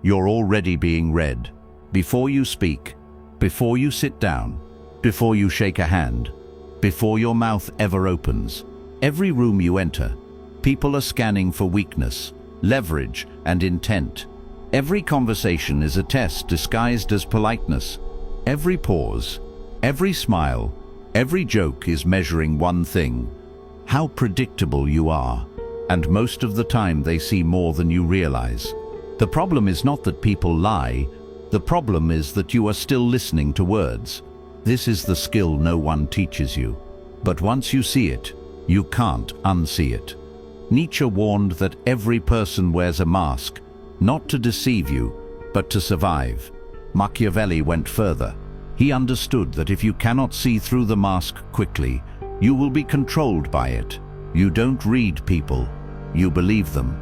you're already being read. Before you speak, before you sit down, before you shake a hand, before your mouth ever opens. Every room you enter, people are scanning for weakness, leverage, and intent. Every conversation is a test disguised as politeness. Every pause, every smile, every joke is measuring one thing: how predictable you are. And most of the time they see more than you realize. The problem is not that people lie, the problem is that you are still listening to words. This is the skill no one teaches you. But once you see it, you can't unsee it. Nietzsche warned that every person wears a mask, not to deceive you, but to survive. Machiavelli went further. He understood that if you cannot see through the mask quickly, you will be controlled by it. You don't read people, you believe them.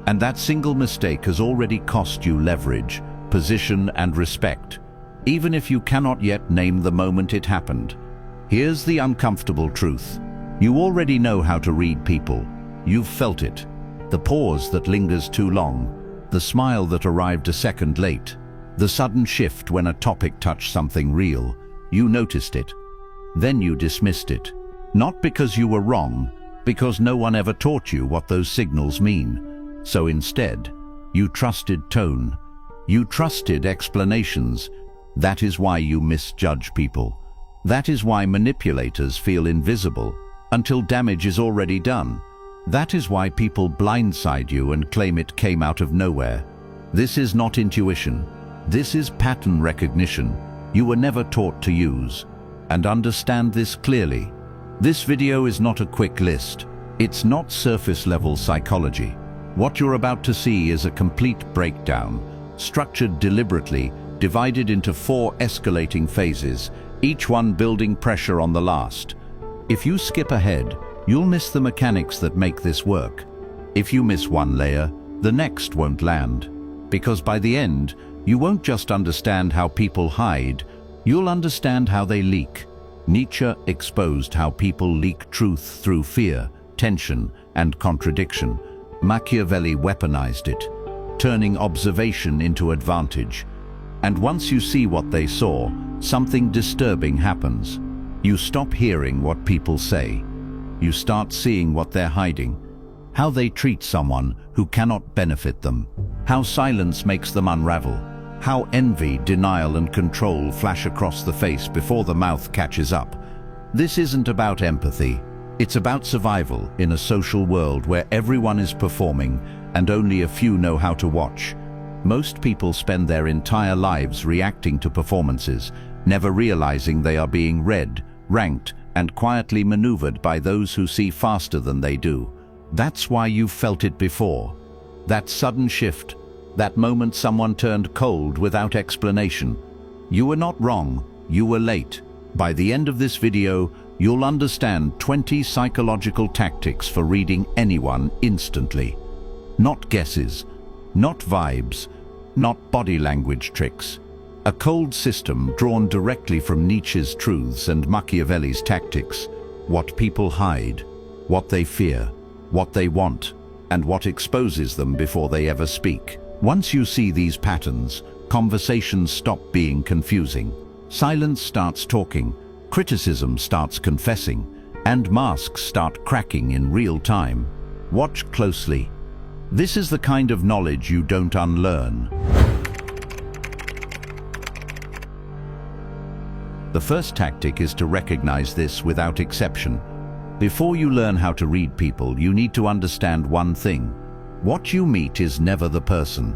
And that single mistake has already cost you leverage, position, and respect, even if you cannot yet name the moment it happened. Here's the uncomfortable truth. You already know how to read people. You've felt it. The pause that lingers too long, the smile that arrived a second late, the sudden shift when a topic touched something real. You noticed it. Then you dismissed it. Not because you were wrong, because no one ever taught you what those signals mean. So instead, you trusted tone. You trusted explanations. That is why you misjudge people. That is why manipulators feel invisible until damage is already done. That is why people blindside you and claim it came out of nowhere. This is not intuition. This is pattern recognition you were never taught to use. And understand this clearly. This video is not a quick list. It's not surface-level psychology. What you're about to see is a complete breakdown, structured deliberately, divided into 4 escalating phases, each one building pressure on the last. If you skip ahead, you'll miss the mechanics that make this work. If you miss one layer, the next won't land. Because by the end, you won't just understand how people hide, you'll understand how they leak. Nietzsche exposed how people leak truth through fear, tension, and contradiction. Machiavelli weaponized it, turning observation into advantage. And once you see what they saw, something disturbing happens. You stop hearing what people say. You start seeing what they're hiding. How they treat someone who cannot benefit them. How silence makes them unravel. How envy, denial, and control flash across the face before the mouth catches up. This isn't about empathy. It's about survival in a social world where everyone is performing and only a few know how to watch. Most people spend their entire lives reacting to performances, never realizing they are being read, ranked, and quietly maneuvered by those who see faster than they do. That's why you've felt it before. That sudden shift, that moment someone turned cold without explanation. You were not wrong, you were late. By the end of this video, you'll understand 20 psychological tactics for reading anyone instantly. Not guesses, not vibes, not body language tricks. A cold system drawn directly from Nietzsche's truths and Machiavelli's tactics. What people hide, what they fear, what they want, and what exposes them before they ever speak. Once you see these patterns, conversations stop being confusing. Silence starts talking, criticism starts confessing, and masks start cracking in real time. Watch closely. This is the kind of knowledge you don't unlearn. The first tactic is to recognize this without exception. Before you learn how to read people, you need to understand one thing. What you meet is never the person.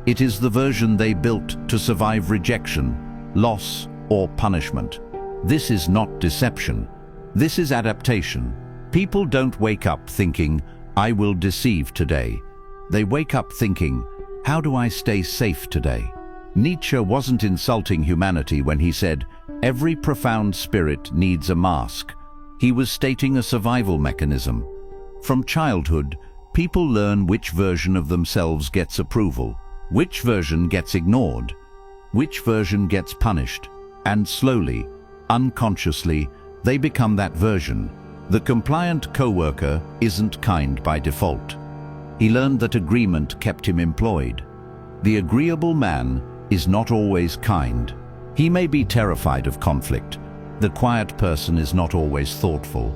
It is the version they built to survive rejection, loss, or punishment. This is not deception. This is adaptation. People don't wake up thinking, "I will deceive today." They wake up thinking, "How do I stay safe today?" Nietzsche wasn't insulting humanity when he said, "Every profound spirit needs a mask." He was stating a survival mechanism. From childhood, people learn which version of themselves gets approval, which version gets ignored, which version gets punished, and slowly, unconsciously, they become that version. The compliant coworker isn't kind by default. He learned that agreement kept him employed. The agreeable man is not always kind. He may be terrified of conflict. The quiet person is not always thoughtful.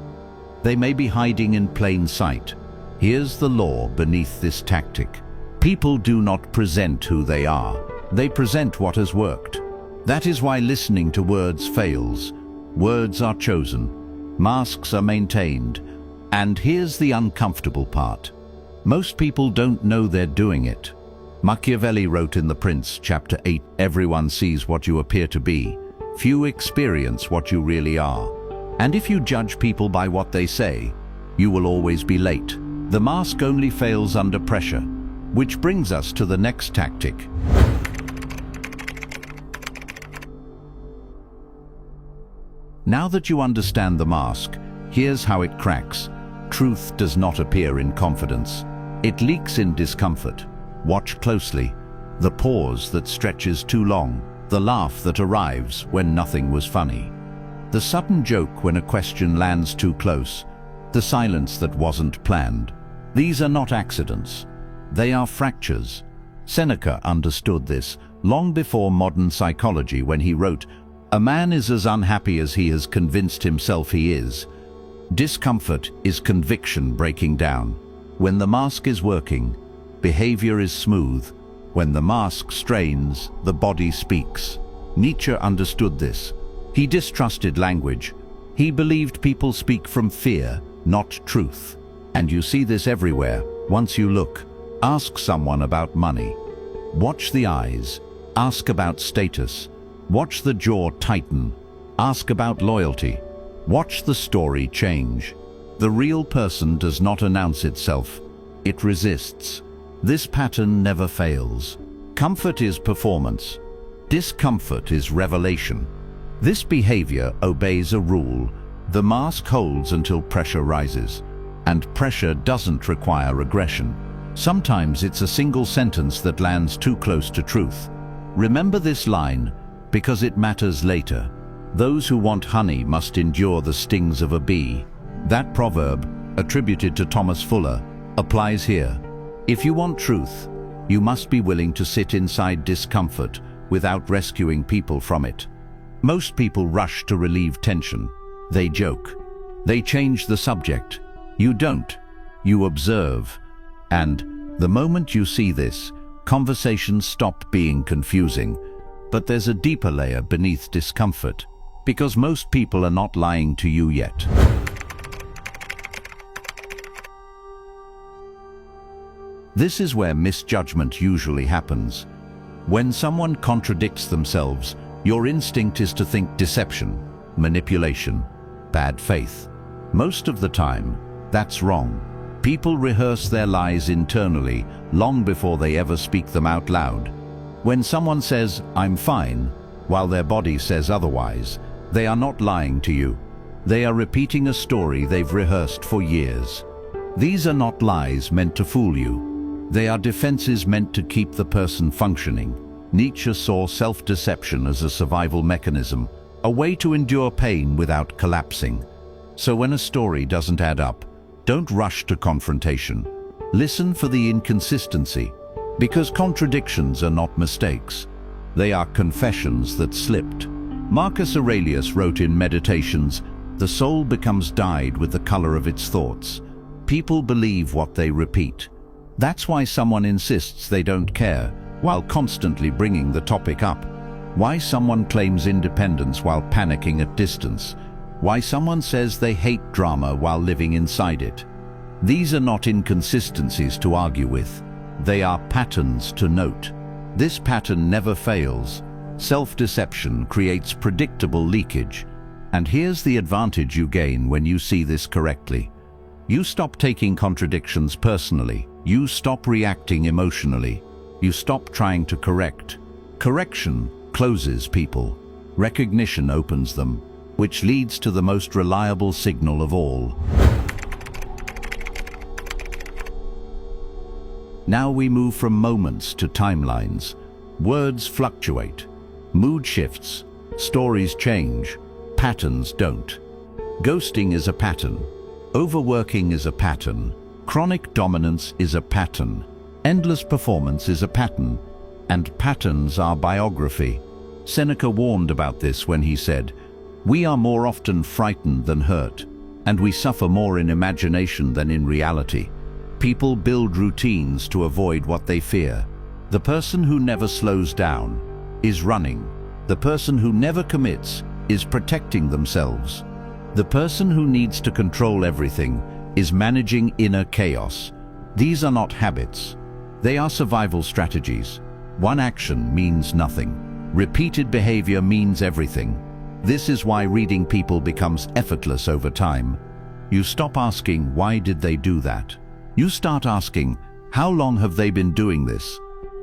They may be hiding in plain sight. Here's the law beneath this tactic. People do not present who they are. They present what has worked. That is why listening to words fails. Words are chosen. Masks are maintained. And here's the uncomfortable part. Most people don't know they're doing it. Machiavelli wrote in The Prince, chapter 8, "Everyone sees what you appear to be. Few experience what you really are. And if you judge people by what they say, you will always be late." The mask only fails under pressure. Which brings us to the next tactic. Now that you understand the mask, here's how it cracks. Truth does not appear in confidence. It leaks in discomfort. Watch closely. The pause that stretches too long. The laugh that arrives when nothing was funny. The sudden joke when a question lands too close. The silence that wasn't planned. These are not accidents. They are fractures. Seneca understood this long before modern psychology when he wrote, "A man is as unhappy as he has convinced himself he is." Discomfort is conviction breaking down. When the mask is working, behavior is smooth. When the mask strains, the body speaks. Nietzsche understood this. He distrusted language. He believed people speak from fear, not truth. And you see this everywhere. Once you look, ask someone about money. Watch the eyes. Ask about status. Watch the jaw tighten. Ask about loyalty. Watch the story change. The real person does not announce itself. It resists. This pattern never fails. Comfort is performance. Discomfort is revelation. This behavior obeys a rule. The mask holds until pressure rises. And pressure doesn't require aggression. Sometimes it's a single sentence that lands too close to truth. Remember this line, because it matters later. Those who want honey must endure the stings of a bee. That proverb, attributed to Thomas Fuller, applies here. If you want truth, you must be willing to sit inside discomfort without rescuing people from it. Most people rush to relieve tension. They joke. They change the subject. You don't. You observe. And the moment you see this, conversations stop being confusing. But there's a deeper layer beneath discomfort, because most people are not lying to you yet. This is where misjudgment usually happens. When someone contradicts themselves, your instinct is to think deception, manipulation, bad faith. Most of the time, that's wrong. People rehearse their lies internally long before they ever speak them out loud. When someone says, "I'm fine," while their body says otherwise, they are not lying to you. They are repeating a story they've rehearsed for years. These are not lies meant to fool you. They are defenses meant to keep the person functioning. Nietzsche saw self-deception as a survival mechanism, a way to endure pain without collapsing. So when a story doesn't add up, don't rush to confrontation. Listen for the inconsistency, because contradictions are not mistakes. They are confessions that slipped. Marcus Aurelius wrote in Meditations, "The soul becomes dyed with the color of its thoughts." People believe what they repeat. That's why someone insists they don't care, while constantly bringing the topic up. Why someone claims independence while panicking at distance. Why someone says they hate drama while living inside it. These are not inconsistencies to argue with. They are patterns to note. This pattern never fails. Self-deception creates predictable leakage. And here's the advantage you gain when you see this correctly. You stop taking contradictions personally. You stop reacting emotionally. You stop trying to correct. Correction closes people. Recognition opens them, which leads to the most reliable signal of all. Now we move from moments to timelines. Words fluctuate. Mood shifts. Stories change. Patterns don't. Ghosting is a pattern. Overworking is a pattern. Chronic dominance is a pattern. Endless performance is a pattern. and patterns are biography. Seneca warned about this when he said, "We are more often frightened than hurt, and we suffer more in imagination than in reality." People build routines to avoid what they fear. The person who never slows down is running. The person who never commits is protecting themselves. The person who needs to control everything is managing inner chaos. These are not habits. They are survival strategies. One action means nothing. Repeated behavior means everything. This is why reading people becomes effortless over time. You stop asking, why did they do that? You start asking, how long have they been doing this?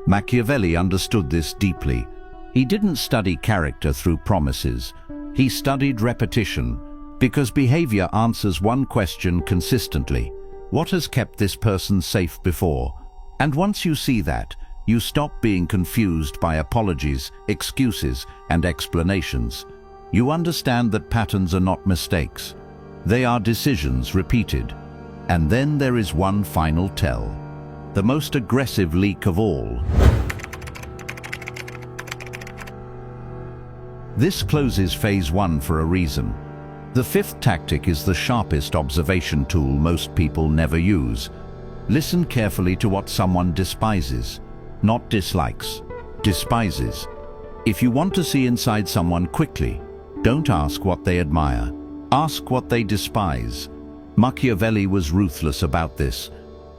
Machiavelli understood this deeply. He didn't study character through promises. He studied repetition, because behavior answers one question consistently. What has kept this person safe before? And once you see that, you stop being confused by apologies, excuses, and explanations. You understand that patterns are not mistakes. They are decisions repeated. And then there is one final tell. The most aggressive leak of all. This closes phase 1 for a reason. The 5th tactic is the sharpest observation tool most people never use. Listen carefully to what someone despises, not dislikes, despises. If you want to see inside someone quickly, don't ask what they admire. Ask what they despise. Machiavelli was ruthless about this.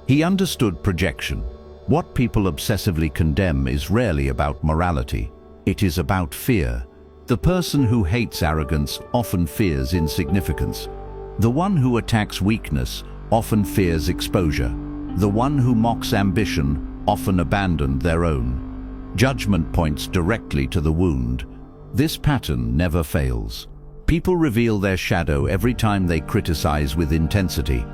He understood projection. What people obsessively condemn is rarely about morality. It is about fear. The person who hates arrogance often fears insignificance. The one who attacks weakness often fears exposure. The one who mocks ambition often abandons their own. Judgment points directly to the wound. This pattern never fails. People reveal their shadow every time they criticize with intensity.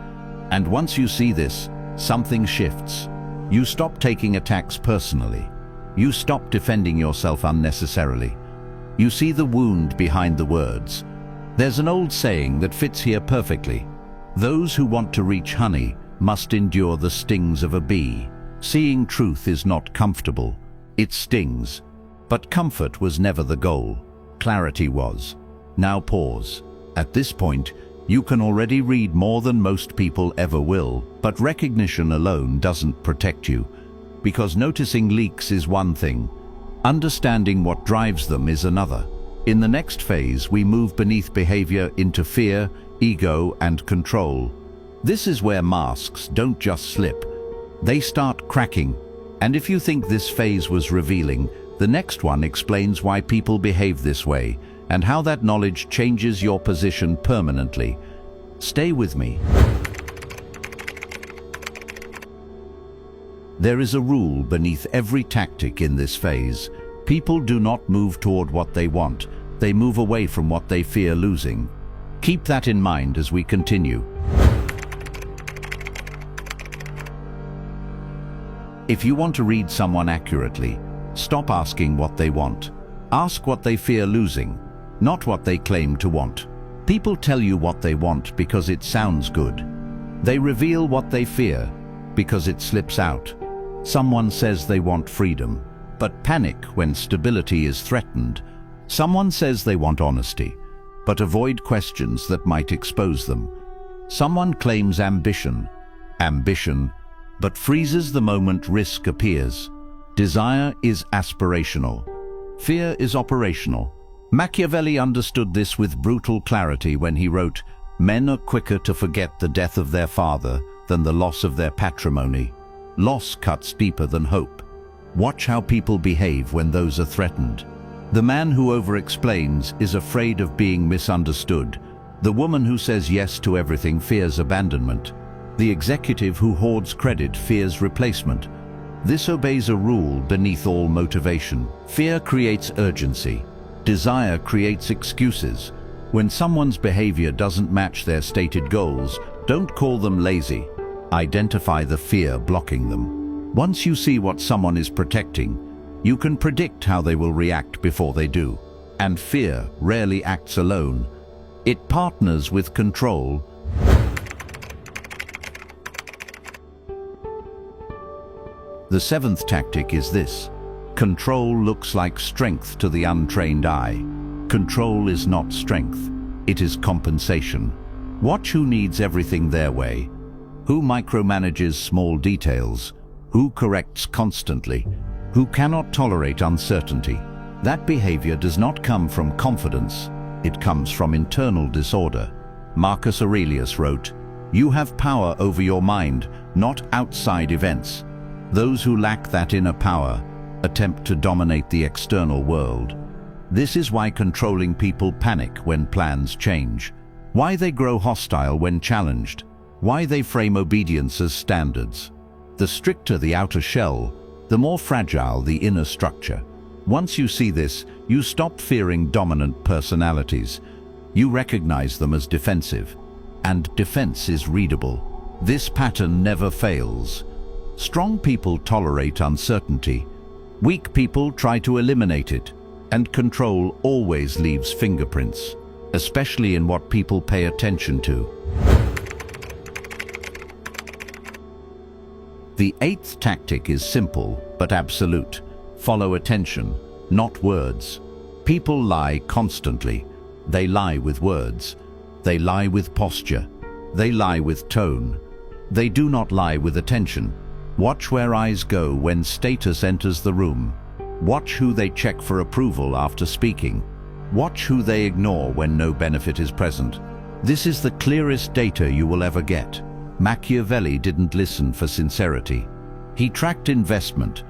And once you see this, something shifts. You stop taking attacks personally. You stop defending yourself unnecessarily. You see the wound behind the words. There's an old saying that fits here perfectly. Those who want to reach honey must endure the stings of a bee. Seeing truth is not comfortable. It stings. But comfort was never the goal. Clarity was. Now pause. At this point, you can already read more than most people ever will, but recognition alone doesn't protect you. Because noticing leaks is one thing. Understanding what drives them is another. In the next phase, we move beneath behavior into fear, ego, and control. This is where masks don't just slip. They start cracking. And if you think this phase was revealing, the next one explains why people behave this way and how that knowledge changes your position permanently. Stay with me. There is a rule beneath every tactic in this phase. People do not move toward what they want. They move away from what they fear losing. Keep that in mind as we continue. If you want to read someone accurately, stop asking what they want. Ask what they fear losing, not what they claim to want. People tell you what they want because it sounds good. They reveal what they fear because it slips out. Someone says they want freedom, but panic when stability is threatened. Someone says they want honesty, but avoid questions that might expose them. Someone claims ambition, but freezes the moment risk appears. Desire is aspirational. Fear is operational. Machiavelli understood this with brutal clarity when he wrote, "Men are quicker to forget the death of their father than the loss of their patrimony. Loss cuts deeper than hope." Watch how people behave when those are threatened. The man who over-explains is afraid of being misunderstood. The woman who says yes to everything fears abandonment. The executive who hoards credit fears replacement. This obeys a rule beneath all motivation. Fear creates urgency. Desire creates excuses. When someone's behavior doesn't match their stated goals, don't call them lazy. Identify the fear blocking them. Once you see what someone is protecting, you can predict how they will react before they do. And fear rarely acts alone. It partners with control. The 7th tactic is this. Control looks like strength to the untrained eye. Control is not strength, it is compensation. Watch who needs everything their way, who micromanages small details, who corrects constantly, who cannot tolerate uncertainty. That behavior does not come from confidence, it comes from internal disorder. Marcus Aurelius wrote, "You have power over your mind, not outside events." Those who lack that inner power attempt to dominate the external world. This is why controlling people panic when plans change, why they grow hostile when challenged, why they frame obedience as standards. The stricter the outer shell, the more fragile the inner structure. Once you see this, you stop fearing dominant personalities. You recognize them as defensive, and defense is readable. This pattern never fails. Strong people tolerate uncertainty. Weak people try to eliminate it, and control always leaves fingerprints, especially in what people pay attention to. The eighth tactic is simple but absolute. Follow attention, not words. People lie constantly. They lie with words. They lie with posture. They lie with tone. They do not lie with attention. Watch where eyes go when status enters the room. Watch who they check for approval after speaking. Watch who they ignore when no benefit is present. This is the clearest data you will ever get. Machiavelli didn't listen for sincerity. He tracked investment.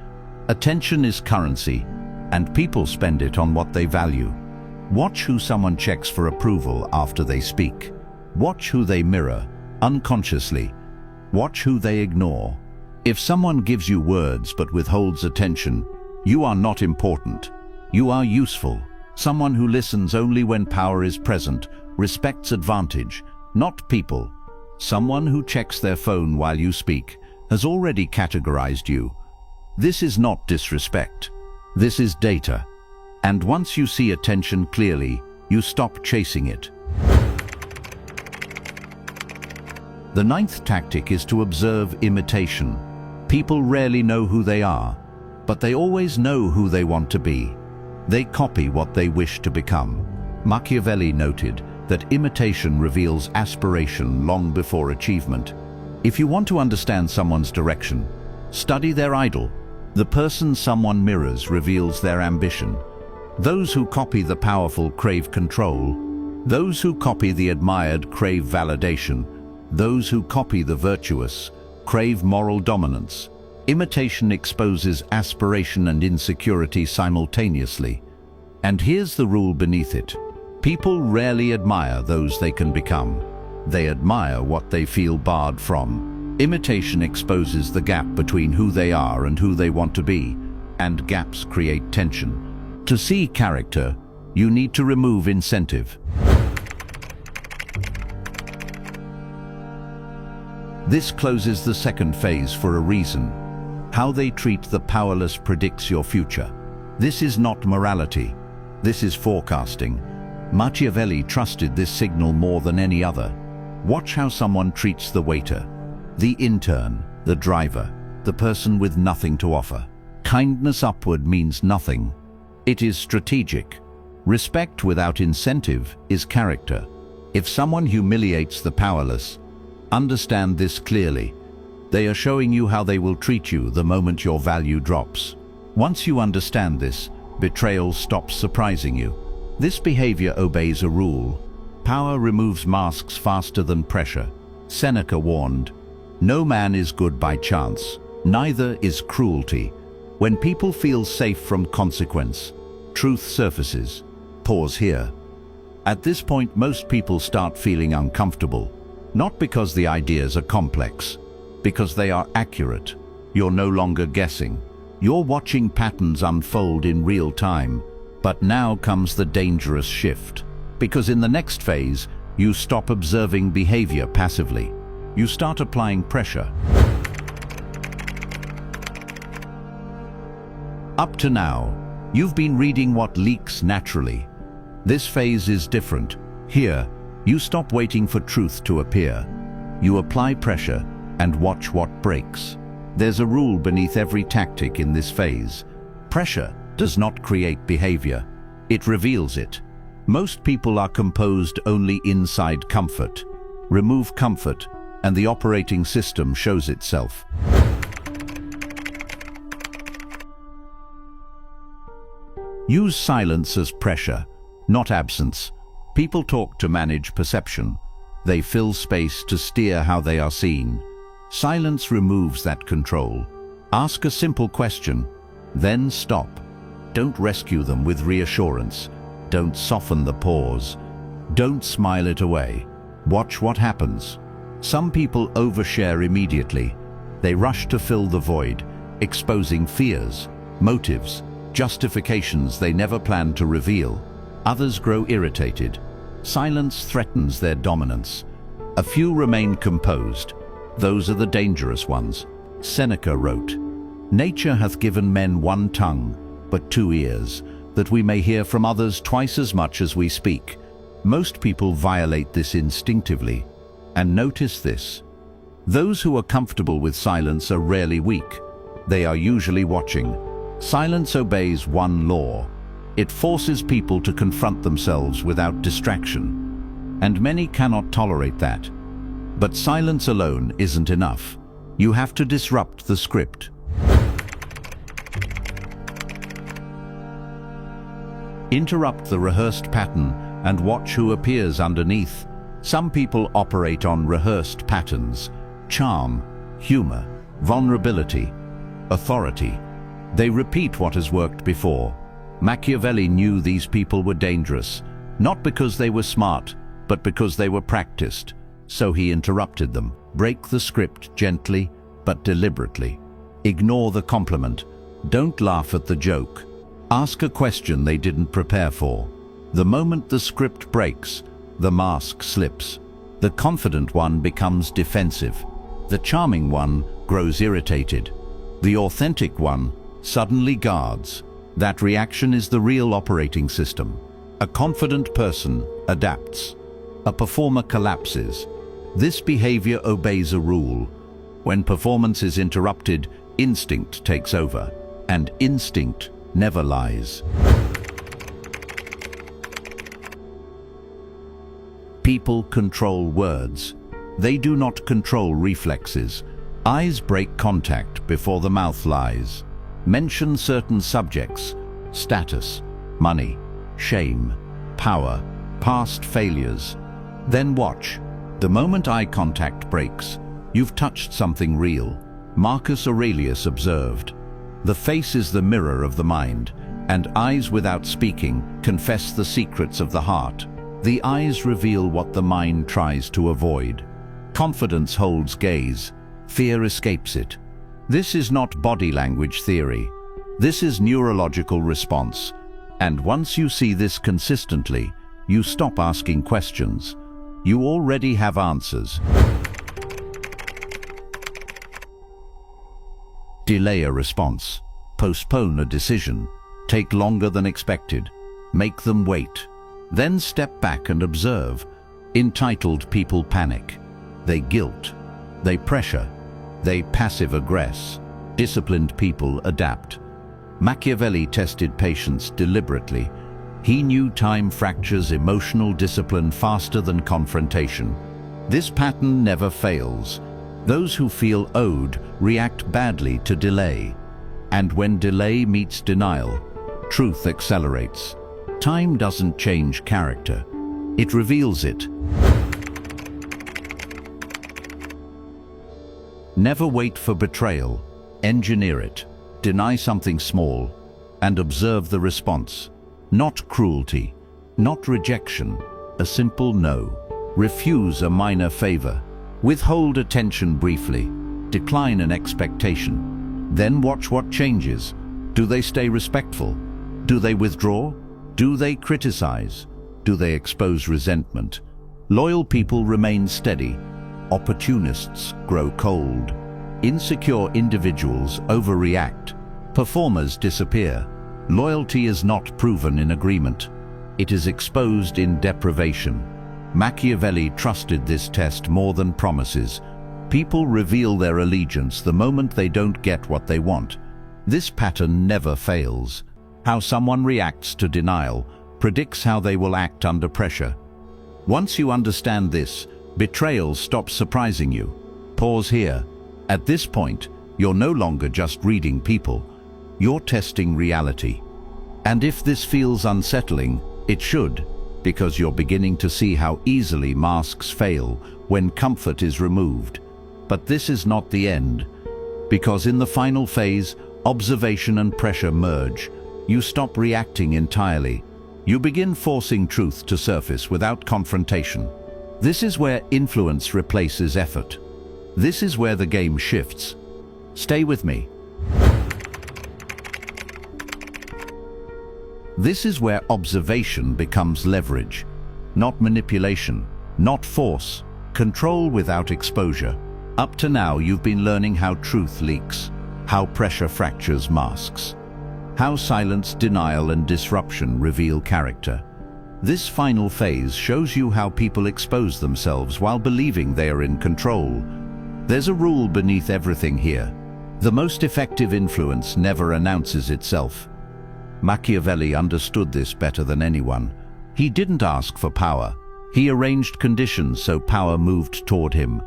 Attention is currency, and people spend it on what they value. Watch who someone checks for approval after they speak. Watch who they mirror, unconsciously. Watch who they ignore. If someone gives you words but withholds attention, you are not important. You are useful. Someone who listens only when power is present, respects advantage, not people. Someone who checks their phone while you speak has already categorized you. This is not disrespect. This is data. And once you see attention clearly, you stop chasing it. The ninth tactic is to observe imitation. People rarely know who they are, but they always know who they want to be. They copy what they wish to become. Machiavelli noted that imitation reveals aspiration long before achievement. If you want to understand someone's direction, study their idol. The person someone mirrors reveals their ambition. Those who copy the powerful crave control. Those who copy the admired crave validation. Those who copy the virtuous crave moral dominance. Imitation exposes aspiration and insecurity simultaneously. And here's the rule beneath it. People rarely admire those they can become. They admire what they feel barred from. Imitation exposes the gap between who they are and who they want to be, and gaps create tension. To see character, you need to remove incentive. This closes the second phase for a reason. How they treat the powerless predicts your future. This is not morality. This is forecasting. Machiavelli trusted this signal more than any other. Watch how someone treats the waiter, the intern, the driver, the person with nothing to offer. Kindness upward means nothing. It is strategic. Respect without incentive is character. If someone humiliates the powerless, understand this clearly. They are showing you how they will treat you the moment your value drops. Once you understand this, betrayal stops surprising you. This behavior obeys a rule. Power removes masks faster than pressure. Seneca warned, "No man is good by chance, neither is cruelty." When people feel safe from consequence, truth surfaces. Pause here. At this point, most people start feeling uncomfortable, not because the ideas are complex, because they are accurate. You're no longer guessing. You're watching patterns unfold in real time. But now comes the dangerous shift. Because in the next phase, you stop observing behavior passively. You start applying pressure. Up to now, you've been reading what leaks naturally. This phase is different. Here, you stop waiting for truth to appear. You apply pressure and watch what breaks. There's a rule beneath every tactic in this phase. Pressure does not create behavior, it reveals it. Most people are composed only inside comfort. Remove comfort, and the operating system shows itself. Use silence as pressure, not absence. People talk to manage perception. They fill space to steer how they are seen. Silence removes that control. Ask a simple question, then stop. Don't rescue them with reassurance. Don't soften the pause. Don't smile it away. Watch what happens. Some people overshare immediately. They rush to fill the void, exposing fears, motives, justifications they never planned to reveal. Others grow irritated. Silence threatens their dominance. A few remain composed. Those are the dangerous ones. Seneca wrote, "Nature hath given men one tongue, but 2 ears, that we may hear from others twice as much as we speak." Most people violate this instinctively. And notice this. Those who are comfortable with silence are rarely weak. They are usually watching. Silence obeys one law. It forces people to confront themselves without distraction. And many cannot tolerate that. But silence alone isn't enough. You have to disrupt the script. Interrupt the rehearsed pattern and watch who appears underneath. Some people operate on rehearsed patterns: charm, humor, vulnerability, authority. They repeat what has worked before. Machiavelli knew these people were dangerous, not because they were smart, but because they were practiced. So he interrupted them. Break the script gently, but deliberately. Ignore the compliment. Don't laugh at the joke. Ask a question they didn't prepare for. The moment the script breaks, the mask slips. The confident one becomes defensive. The charming one grows irritated. The authentic one suddenly guards. That reaction is the real operating system. A confident person adapts. A performer collapses. This behavior obeys a rule. When performance is interrupted, instinct takes over. And instinct never lies. People control words. They do not control reflexes. Eyes break contact before the mouth lies. Mention certain subjects: status, money, shame, power, past failures. Then watch. The moment eye contact breaks, you've touched something real. Marcus Aurelius observed, "The face is the mirror of the mind, and eyes without speaking confess the secrets of the heart." The eyes reveal what the mind tries to avoid. Confidence holds gaze. Fear escapes it. This is not body language theory. This is neurological response. And once you see this consistently, you stop asking questions. You already have answers. Delay a response. Postpone a decision. Take longer than expected. Make them wait. Then step back and observe. Entitled people panic. They guilt. They pressure. They passive-aggress. Disciplined people adapt. Machiavelli tested patience deliberately. He knew time fractures emotional discipline faster than confrontation. This pattern never fails. Those who feel owed react badly to delay. And when delay meets denial, truth accelerates. Time doesn't change character. It reveals it. Never wait for betrayal. Engineer it. Deny something small and observe the response. Not cruelty, not rejection, a simple no. Refuse a minor favor. Withhold attention briefly. Decline an expectation. Then watch what changes. Do they stay respectful? Do they withdraw? Do they criticize? Do they expose resentment? Loyal people remain steady. Opportunists grow cold. Insecure individuals overreact. Performers disappear. Loyalty is not proven in agreement. It is exposed in deprivation. Machiavelli trusted this test more than promises. People reveal their allegiance the moment they don't get what they want. This pattern never fails. How someone reacts to denial predicts how they will act under pressure. Once you understand this, betrayal stops surprising you. Pause here. At this point, you're no longer just reading people, you're testing reality. And if this feels unsettling, it should, because you're beginning to see how easily masks fail when comfort is removed. But this is not the end, because in the final phase, observation and pressure merge. You stop reacting entirely. You begin forcing truth to surface without confrontation. This is where influence replaces effort. This is where the game shifts. Stay with me. This is where observation becomes leverage, not manipulation, not force, control without exposure. Up to now, you've been learning how truth leaks, how pressure fractures masks, how silence, denial, and disruption reveal character. This final phase shows you how people expose themselves while believing they are in control. There's a rule beneath everything here. The most effective influence never announces itself. Machiavelli understood this better than anyone. He didn't ask for power. He arranged conditions so power moved toward him.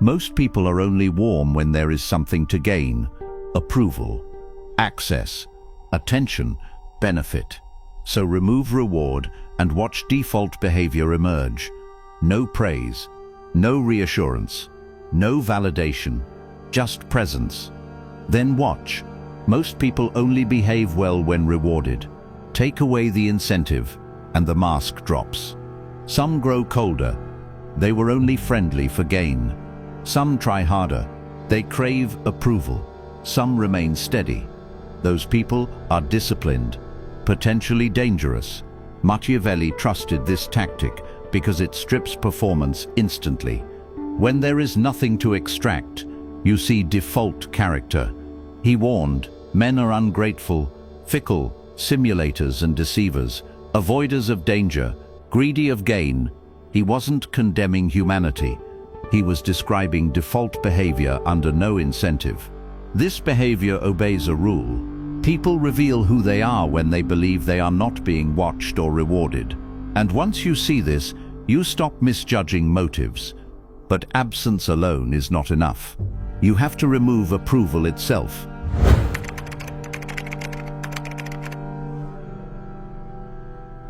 Most people are only warm when there is something to gain: approval, access, attention, benefit. So remove reward and watch default behavior emerge. No praise, no reassurance, no validation, just presence. Then watch. Most people only behave well when rewarded. Take away the incentive, and the mask drops. Some grow colder. They were only friendly for gain. Some try harder. They crave approval. Some remain steady. Those people are disciplined, potentially dangerous. Machiavelli trusted this tactic because it strips performance instantly. When there is nothing to extract, you see default character. He warned, men are ungrateful, fickle, simulators and deceivers, avoiders of danger, greedy of gain. He wasn't condemning humanity. He was describing default behavior under no incentive. This behavior obeys a rule. People reveal who they are when they believe they are not being watched or rewarded. And once you see this, you stop misjudging motives. But absence alone is not enough. You have to remove approval itself.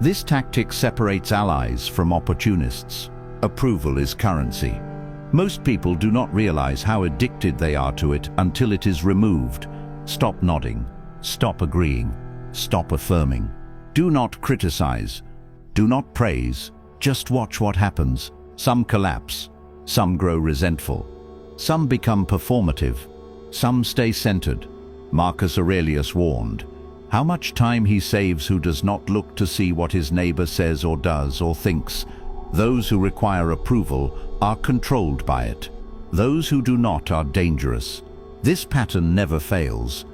This tactic separates allies from opportunists. Approval is currency. Most people do not realize how addicted they are to it until it is removed. Stop nodding. Stop agreeing. Stop affirming. Do not criticize. Do not praise. Just watch what happens. Some collapse. Some grow resentful. Some become performative. Some stay centered. Marcus Aurelius warned, how much time he saves who does not look to see what his neighbor says or does or thinks. Those who require approval are controlled by it. Those who do not are dangerous. This pattern never fails.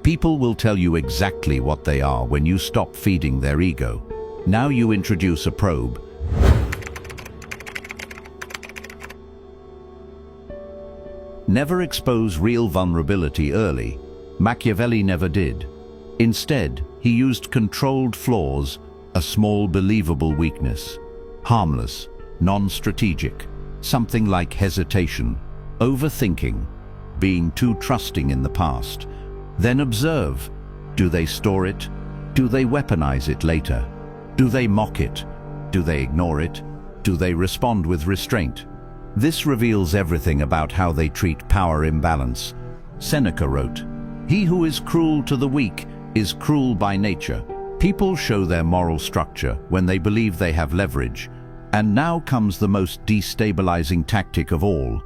People will tell you exactly what they are when you stop feeding their ego. Now you introduce a probe. Never expose real vulnerability early. Machiavelli never did. Instead, he used controlled flaws, a small believable weakness. Harmless, non-strategic, something like hesitation, overthinking, being too trusting in the past. Then observe. Do they store it? Do they weaponize it later? Do they mock it? Do they ignore it? Do they respond with restraint? This reveals everything about how they treat power imbalance. Seneca wrote, "He who is cruel to the weak is cruel by nature." People show their moral structure when they believe they have leverage. And now comes the most destabilizing tactic of all.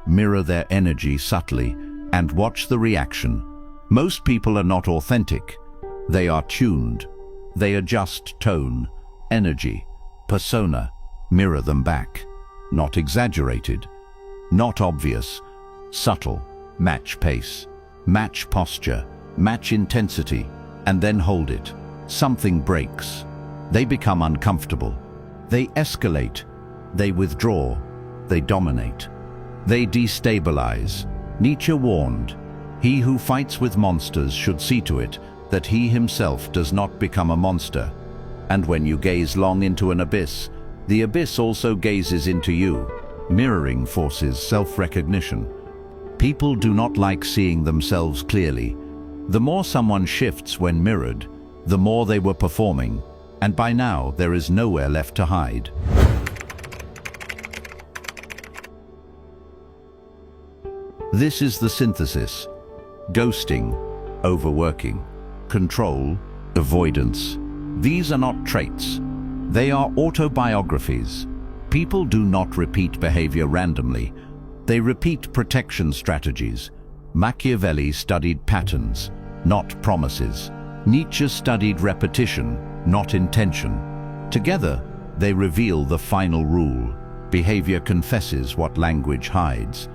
Mirror their energy subtly and watch the reaction. Most people are not authentic. They are tuned. They adjust tone, energy, persona. Mirror them back. Not exaggerated, not obvious, subtle. Match pace, match posture, match intensity, and then hold it. Something breaks. They become uncomfortable. They escalate, they withdraw, they dominate. They destabilize. Nietzsche warned, "He who fights with monsters should see to it that he himself does not become a monster. And when you gaze long into an abyss, the abyss also gazes into you." Mirroring forces self-recognition. People do not like seeing themselves clearly. The more someone shifts when mirrored, the more they were performing, and by now there is nowhere left to hide. This is the synthesis: ghosting, overworking, control, avoidance. These are not traits. They are autobiographies. People do not repeat behavior randomly. They repeat protection strategies. Machiavelli studied patterns, not promises. Nietzsche studied repetition, not intention. Together, they reveal the final rule. Behavior confesses what language hides.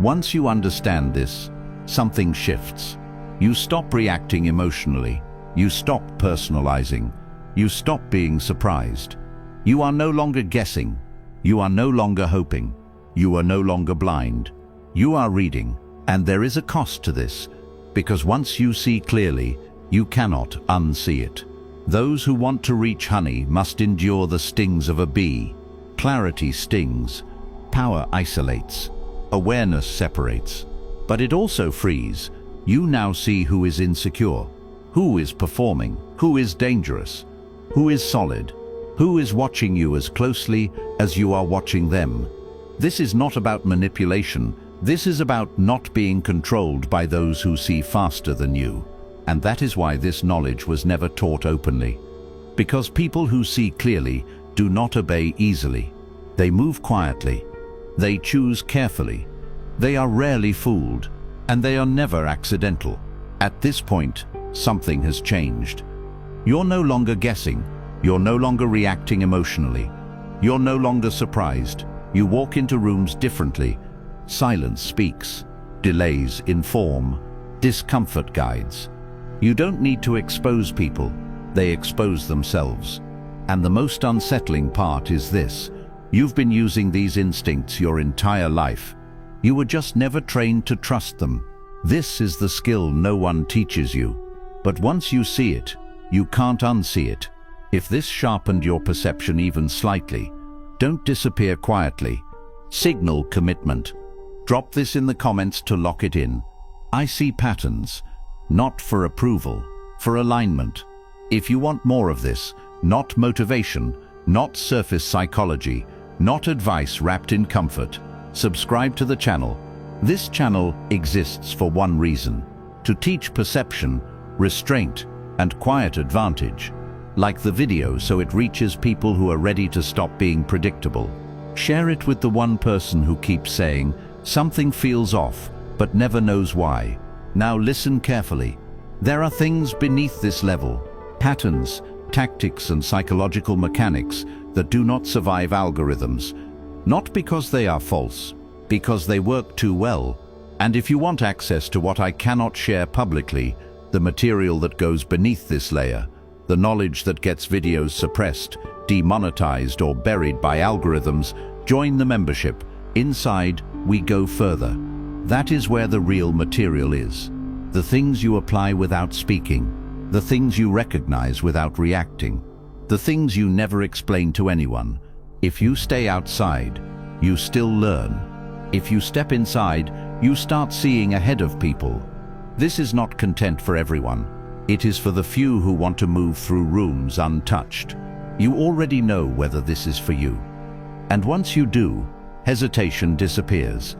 Once you understand this, something shifts. You stop reacting emotionally. You stop personalizing. You stop being surprised. You are no longer guessing. You are no longer hoping. You are no longer blind. You are reading, and there is a cost to this, because once you see clearly, you cannot unsee it. Those who want to reach honey must endure the stings of a bee. Clarity stings. Power isolates. Awareness separates. But it also frees. You now see who is insecure, who is performing, who is dangerous, who is solid, who is watching you as closely as you are watching them. This is not about manipulation. This is about not being controlled by those who see faster than you. And that is why this knowledge was never taught openly. Because people who see clearly do not obey easily. They move quietly. They choose carefully. They are rarely fooled, and they are never accidental. At this point, something has changed. You're no longer guessing. You're no longer reacting emotionally. You're no longer surprised. You walk into rooms differently. Silence speaks. Delays inform. Discomfort guides. You don't need to expose people. They expose themselves. And the most unsettling part is this: you've been using these instincts your entire life. You were just never trained to trust them. This is the skill no one teaches you. But once you see it, you can't unsee it. If this sharpened your perception even slightly, don't disappear quietly. Signal commitment. Drop this in the comments to lock it in. I see patterns, not for approval, for alignment. If you want more of this, not motivation, not surface psychology, not advice wrapped in comfort, subscribe to the channel. This channel exists for one reason: to teach perception, restraint, and quiet advantage. Like the video so it reaches people who are ready to stop being predictable. Share it with the one person who keeps saying, "Something feels off," but never knows why. Now listen carefully. There are things beneath this level, patterns, tactics, and psychological mechanics that do not survive algorithms. Not because they are false, because they work too well. And if you want access to what I cannot share publicly, the material that goes beneath this layer, the knowledge that gets videos suppressed, demonetized, or buried by algorithms, join the membership. Inside, we go further. That is where the real material is. The things you apply without speaking, the things you recognize without reacting, the things you never explain to anyone. If you stay outside, you still learn. If you step inside, you start seeing ahead of people. This is not content for everyone. It is for the few who want to move through rooms untouched. You already know whether this is for you. And once you do, hesitation disappears.